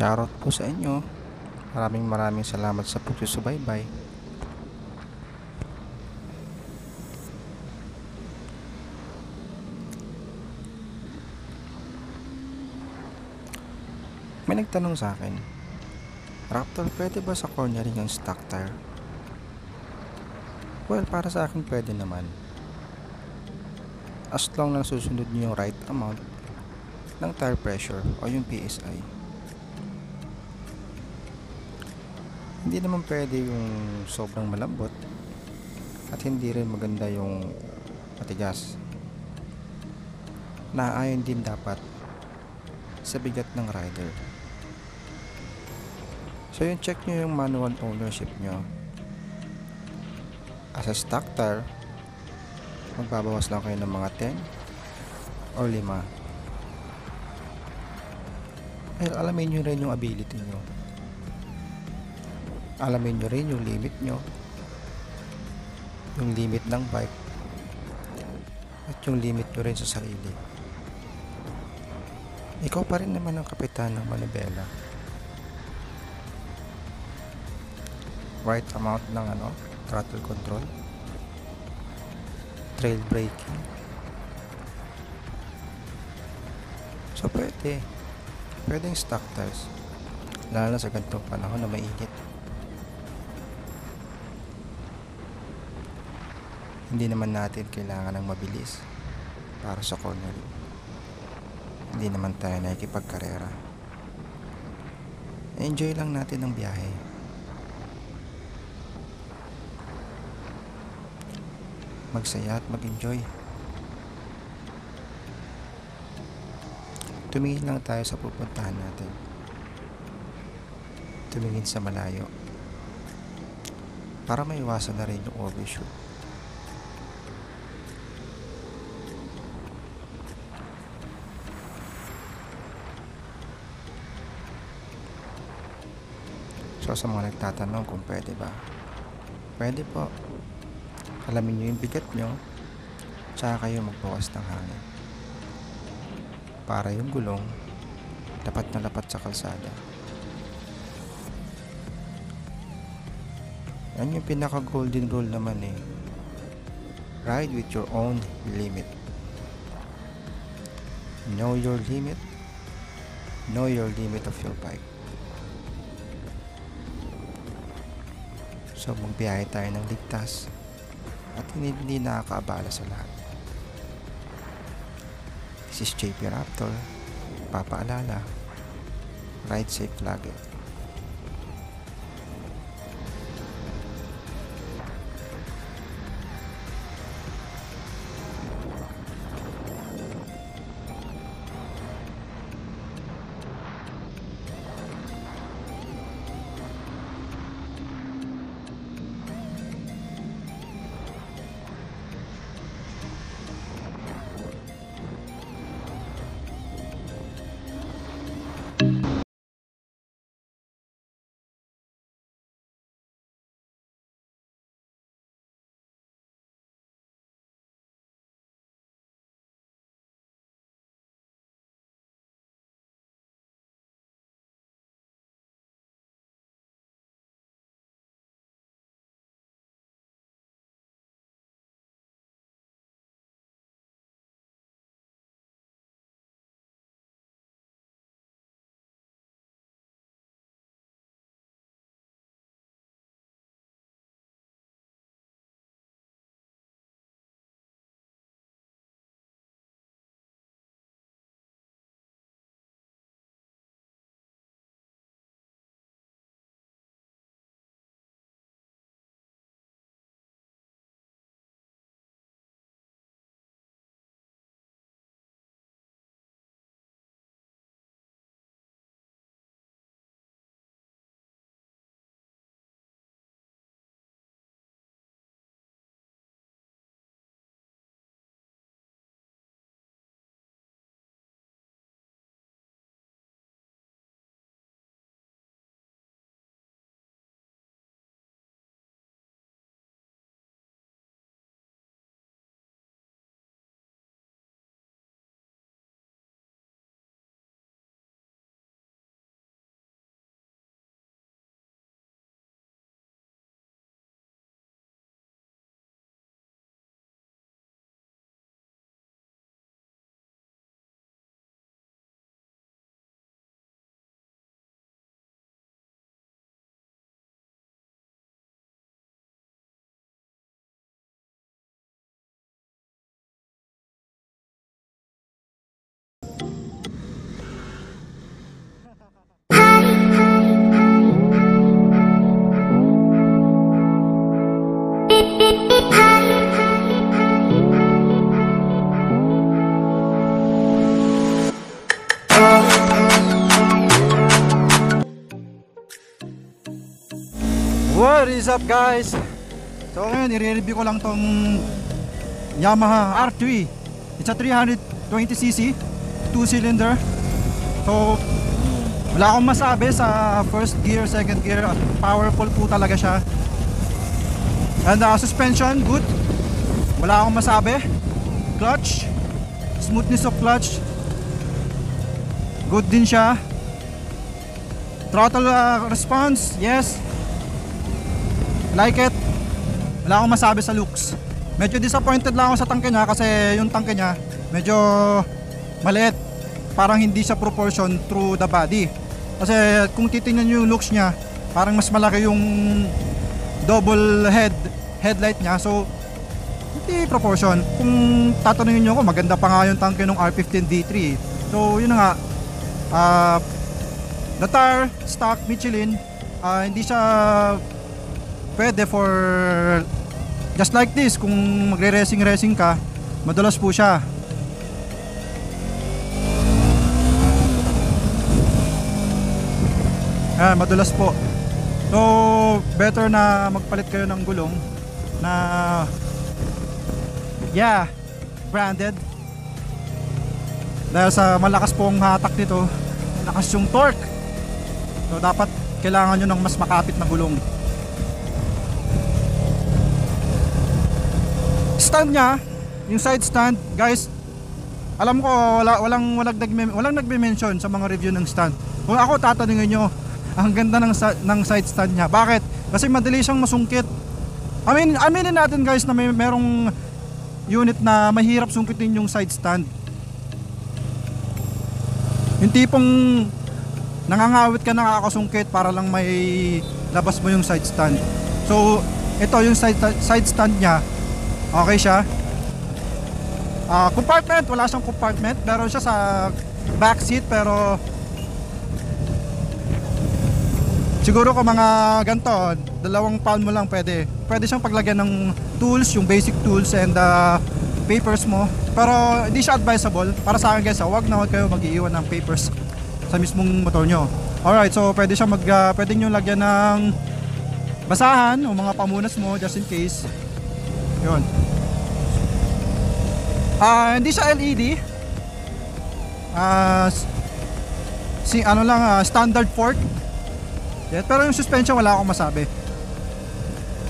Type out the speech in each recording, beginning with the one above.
Shoutout po sa inyo. Maraming salamat sa pagsusubaybay. May nagtanong sa akin, Raptor, pwede ba sa cornering yung stock tire? Well, para sa akin pwede naman. As long na susunod nyo yung right amount ng tire pressure o yung PSI. Hindi naman pwede yung sobrang malambot at hindi rin maganda yung matigas. Naaayon din dapat sa bigat ng rider. So yung check nyo yung manual ownership nyo. As a stock tire, magbabawas lang kayo ng mga 10 or 5. Alamin nyo rin yung ability nyo. Alamin nyo rin yung limit nyo, yung limit ng bike, at yung limit nyo rin sa sarili. Ikaw pa rin naman ang kapitan ng manibela. Right amount ng throttle control, trail braking. So pwedeng stock tires, lalo na sa ganitong panahon na mainit. Hindi naman natin kailangan ng mabilis para sa cornering. Hindi naman tayo nakikipagkarera. Enjoy lang natin ang biyahe. Magsaya at mag-enjoy. Tumingin lang tayo sa pupuntahan natin. Tumingin sa malayo para maiwasan na rin yung overshoot. So sa mga nagtatanong kung pwede ba, pwede po. Alamin nyo yung bigat nyo, tsaka kayo magbawas ng hangin para yung gulong dapat na dapat sa kalsada. Yan yung pinaka golden rule naman eh. Ride with your own limit. Know your limit. Know your limit of your bike. So magbiyahe tayo ng ligtas at hindi nakakaabala sa lahat. This is JP Raptor. Papaalala, ride safe lagi. What is up guys? So ngayon i-review ko lang tong Yamaha R3. It's a 320cc 2-cylinder. So wala akong masabi sa first gear, second gear. Powerful po talaga siya. And suspension, good. Wala akong masabi. Clutch, smoothness of clutch, good din siya. Throttle response, yes, like it. Wala akong masabi sa looks. Medyo disappointed lang ako sa tangke niya kasi yung tangke niya medyo maliit. Parang hindi siya proportion through the body. Kasi kung titingnan nyo yung looks niya, parang mas malaki yung double headlight niya. So hindi proportion. Kung tatanungin nyo ako, maganda pa nga yung tangke ng R15 D3. So yun na nga. The tire, stock Michelin, hindi siya pwede for just like this. Kung magre-racing ka, madulas po siya. Madulas po. So better na magpalit kayo ng gulong na branded. Dahil sa malakas pong hatak nito, malakas yung torque. So dapat kailangan nyo ng mas makapit na gulong. Stand nya, yung side stand, guys, alam ko walang nagme-mention sa mga review ng stand. Kung ako tatanungin nyo, ang ganda ng side stand nya. Bakit? Kasi madali siyang masungkit. Aminin natin guys na merong unit na mahirap sungkitin yung side stand. Yung tipong nangangawit ka nakakasungkit para lang may labas mo yung side stand. So ito yung side stand nya, okay siya. Compartment, wala siyang compartment. Meron siya sa back seat, pero siguro kung mga ganito, dalawang palm mo lang pwede siyang paglagyan ng tools, yung basic tools and papers mo. Pero hindi siya advisable para sa akin guys. Huwag kayo mag-iiwan ng papers sa mismong motor nyo. Alright, so pwede siya pwede nyo lagyan ng basahan o mga pamunas mo just in case. Yun. Hindi siya LED. Standard fork. Yeah, pero yung suspension wala akong masabi.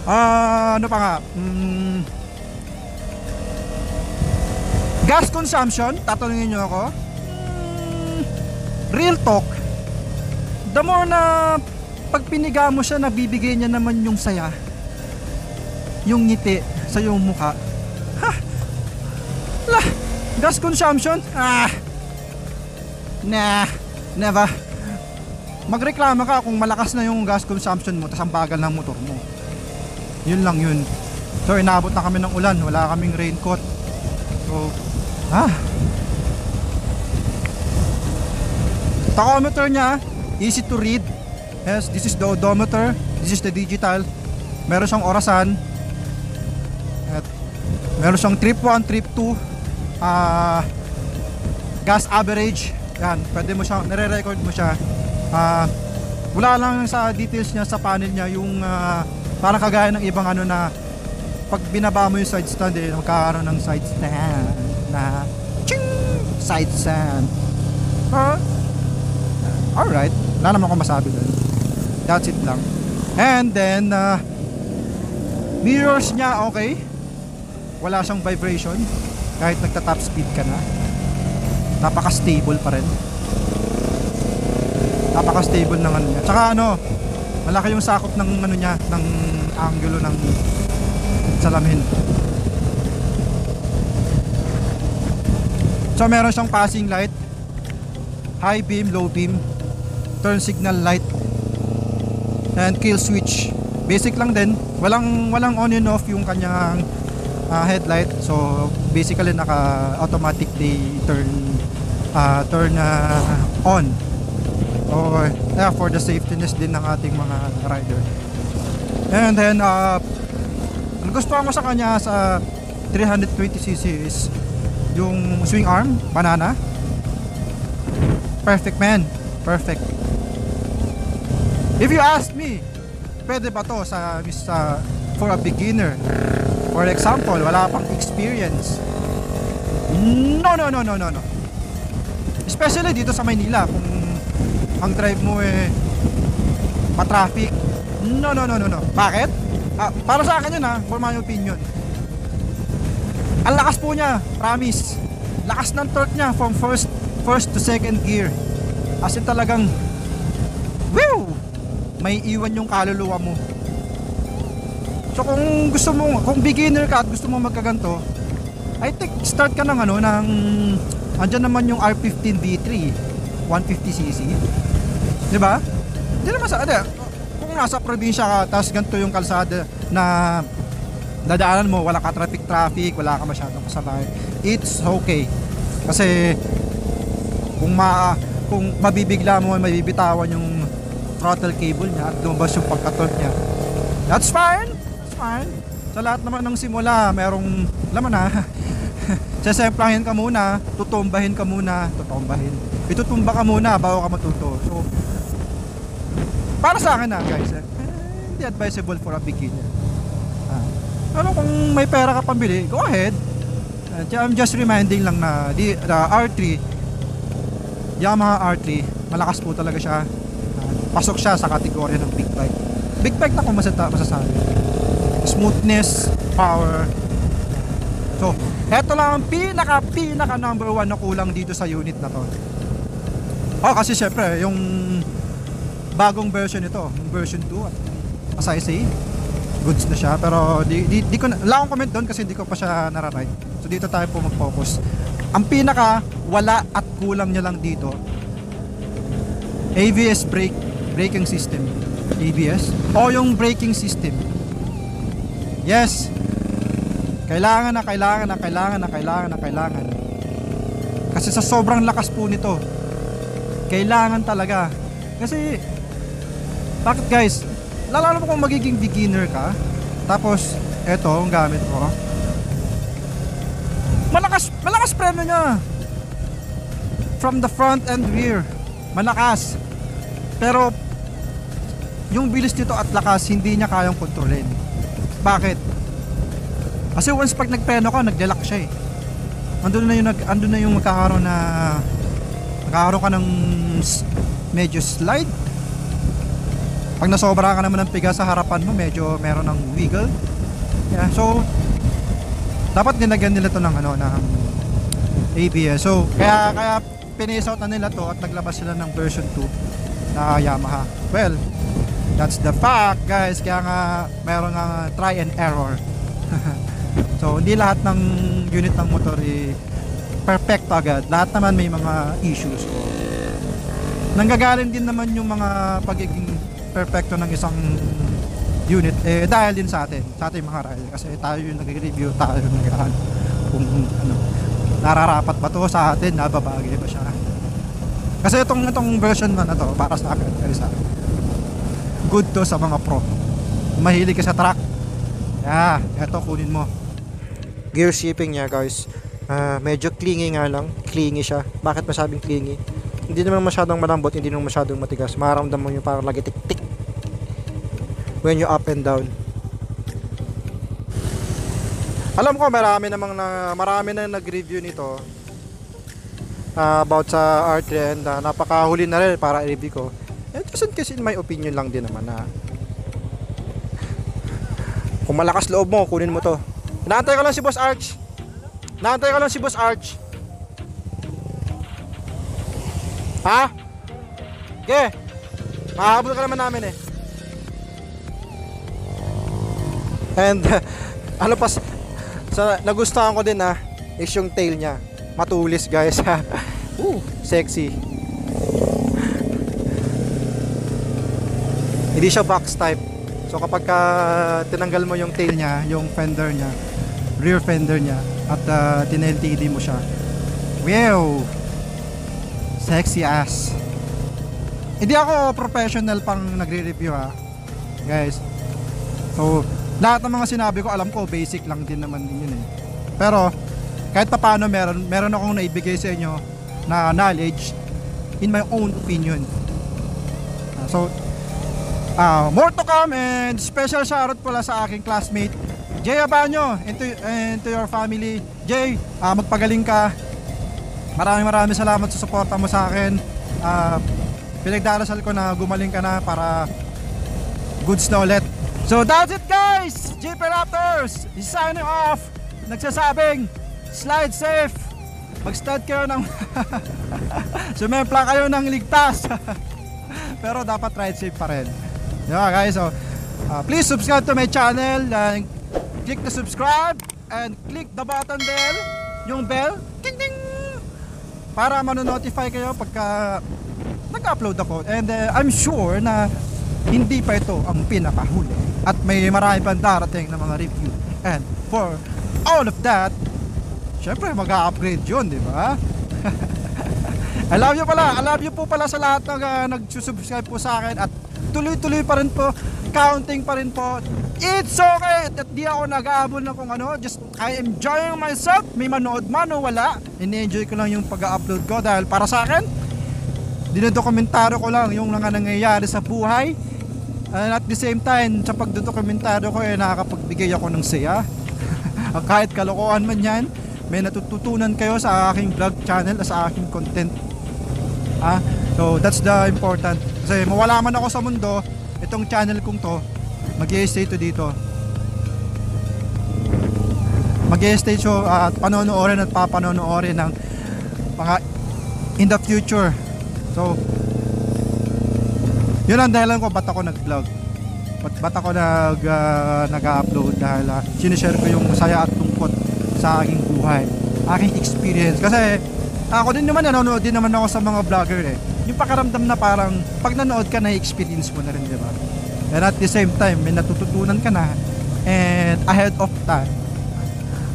Ano pa nga? Gas consumption, tatanungin nyo ako. Real talk, the more na pag piniga mo siya, nabibigay niya naman yung saya, yung ngiti sa iyong mukha. Gas consumption? Never. Magreklamo ka kung malakas na yung gas consumption mo tas ang bagal ng motor mo. Yun lang yun. So inabot na kami ng ulan, wala kaming raincoat. So tachometer niya, easy to read. Yes, this is the odometer, this is the digital. Meron siyang orasan. At meron siyang trip 1, trip 2, gas average. Yan, pwede mo siyang nire-record mo siya. Wala lang sa details niya sa panel niya yung parang kagaya ng ibang na pag binaba mo yung side stand, magkakaroon ng side stand na ching! Side stand. Alright, wala naman akong masabi doon. That's it lang. And then mirrors niya okay. Wala siyang vibration kahit nagta-top speed ka na. Napaka-stable pa rin. Napaka-stable ng niya. Tsaka malaki yung sakop ng niya, ng angulo ng salamin. So meron siyang passing light, high beam, low beam, turn signal light, and kill switch. Basic lang din. Walang on and off yung kanyang headlight. So basically naka-automatically turn on. Or for the safetyness din ng ating mga rider. And then ang gusto ko sa kanya sa 320cc is yung swing arm, banana. Perfect man, perfect. If you ask me, pwede ba to for a beginner? For example, wala pang experience. No, no, no, no, no, no. Especially dito sa Maynila, kung ang drive mo pa-traffic. No, no, no, no, no. Bakit? Para sa akin yun for my opinion. Ang lakas po niya, promise. Lakas ng torque niya from first to second gear. As in talagang, woo! May iwan yung kaluluwa mo. So kung beginner ka at gusto mo magkaganto, I think start ka ng andyan naman yung R15 V3 150cc. 'Di ba? Hindi naman kung nasa probinsya ka tapos ganito yung kalsada na dadaanan mo, wala ka traffic, wala ka masyadong kasabay, it's okay. Kasi kung mabibigla mo, mabibitawan yung throttle cable niya at lumabas yung pagka-torque niya, that's fine. Sa lahat naman ng simula, merong laman sasemplahin ka muna, tutumbahin. Itutumba ka muna bago ka matuto. So, para sa akin guys, hindi advisable for a beginner. Kung may pera ka pambili, go ahead. I'm just reminding lang na R3, Yamaha R3, malakas po talaga siya. Pasok siya sa kategorya ng big bike. Big bike na kung masasabi. Smoothness, power. So, eto lang ang pinaka number 1 na kulang dito sa unit na to. Kasi syempre, yung bagong version ito, yung version 2, as I say, goods na siya. Pero di ko wala akong comment doon kasi di ko pa siya nararide. So dito tayo po mag-focus. Ang pinaka wala at kulang niya lang dito, ABS braking system. ABS o yung braking system. Yes. Kailangan. Kasi sa sobrang lakas po nito, kailangan talaga. Kasi bakit guys? Lalo mo kung magiging beginner ka, tapos eto ang gamit ko. Malakas preno niya. From the front and rear. Malakas. Pero yung bilis nito at lakas hindi niya kayang kontrolin. Bakit? Kasi once pag nagpreno ka, naglalak siya andun na yung magkakaroon ka ng medyo slide. Pag nasobra ka naman ng piga sa harapan mo, medyo meron ng wiggle. Yeah, so dapat dinagyan nila to ng ABS. So kaya pinace out na nila to at naglabas sila ng version 2 na Yamaha. Well, that's the fact guys. Kaya nga meron nga try and error. So hindi lahat ng unit ng motor perfect agad. Lahat naman may mga issues. So, nanggagaling din naman yung mga pagiging perfecto ng isang unit dahil din sa ating mga rider. Kasi tayo yung nag-review, tayo yung kung nararapat ba to sa atin, nababagay ba siya. Kasi itong version na to para sa akin, good to sa mga pro. Mahilig ka sa truck, eto kunin mo. Gear shifting niya guys, medyo clingy nga lang. Clingy siya. Bakit masabing clingy? Hindi naman masyadong malambot, hindi naman masyadong matigas. Mararamdaman mo yung parang lagi tik-tik when you up and down. Alam ko marami na nag-review nito about sa R3 and napakahuli na rin para i-review ko. Kasi in my opinion lang din naman na kung malakas loob mo, kunin mo to. Inaantay ko lang si Boss Arch. Ha? Okay. Mahabol ka naman namin And nagustuhan ko din is yung tail niya. Matulis guys. Sexy. Hindi siya box type. So kapag tinanggal mo yung tail niya, yung fender niya, rear fender niya, at tineltili mo siya, wow, sexy ass. Hindi ako professional pang nagre-review guys. So lahat ng mga sinabi ko, alam ko basic lang din naman yun Pero kahit papaano meron akong naibigay sa inyo na knowledge in my own opinion. So More to come, and special shoutout pala sa aking classmate Jay Abanyo, and to your family. Jay, magpagaling ka. Maraming salamat sa suporta mo sa akin. Pinagdarasal ko na gumaling ka na para goods na ulit. So that's it guys, JP Raptors is signing off. Nagsasabing slide safe, mag-start kayo ng sumempla kayo ng ligtas pero dapat ride safe pa rin. Yeah guys, so please subscribe to my channel, and click the subscribe and click the button bell, yung bell, ding ding, para mano-notify kayo pagka nag-upload ako. And I'm sure na hindi pa ito ang pinakahuli at may marami pang darating na mga review. And for all of that, syempre mag-upgrade yun, di ba? I love you po pala sa lahat ng nag-subscribe po sa akin, at tuloy-tuloy pa rin po, counting pa rin po. It's okay at di ako nag-aabol na kung ano, just I enjoying myself. May manood man o wala, ini-enjoy ko lang yung pag-upload ko, dahil para sa akin dinodokumentaro ko lang yung mga nangyayari sa buhay. And at the same time, sa pagdodokumentado ko, nakakapagbigay ako ng saya. Kahit kalokohan man yan, may natututunan kayo sa aking vlog channel, sa aking content. So that's the important. Kasi mawala man ako sa mundo, itong channel kong to, mag-i-stay to dito. Mag-i-stay to at panonoodin at papanonoorin ng mga in the future. So yun ang dahilan ko ba't ako nag-vlog, ba't ako nag-upload, dahil sinishare ko yung saya at lungkot sa aking buhay, aking experience. Kasi ako din naman, nanonood din naman ako sa mga vlogger yung pakaramdam na parang pag nanood ka, na-experience mo na rin, diba? And at the same time, may natututunan ka na, and ahead of time,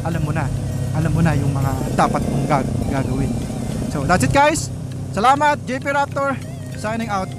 alam mo na yung mga dapat mong gagawin. So that's it guys, salamat. JP Raptor signing out.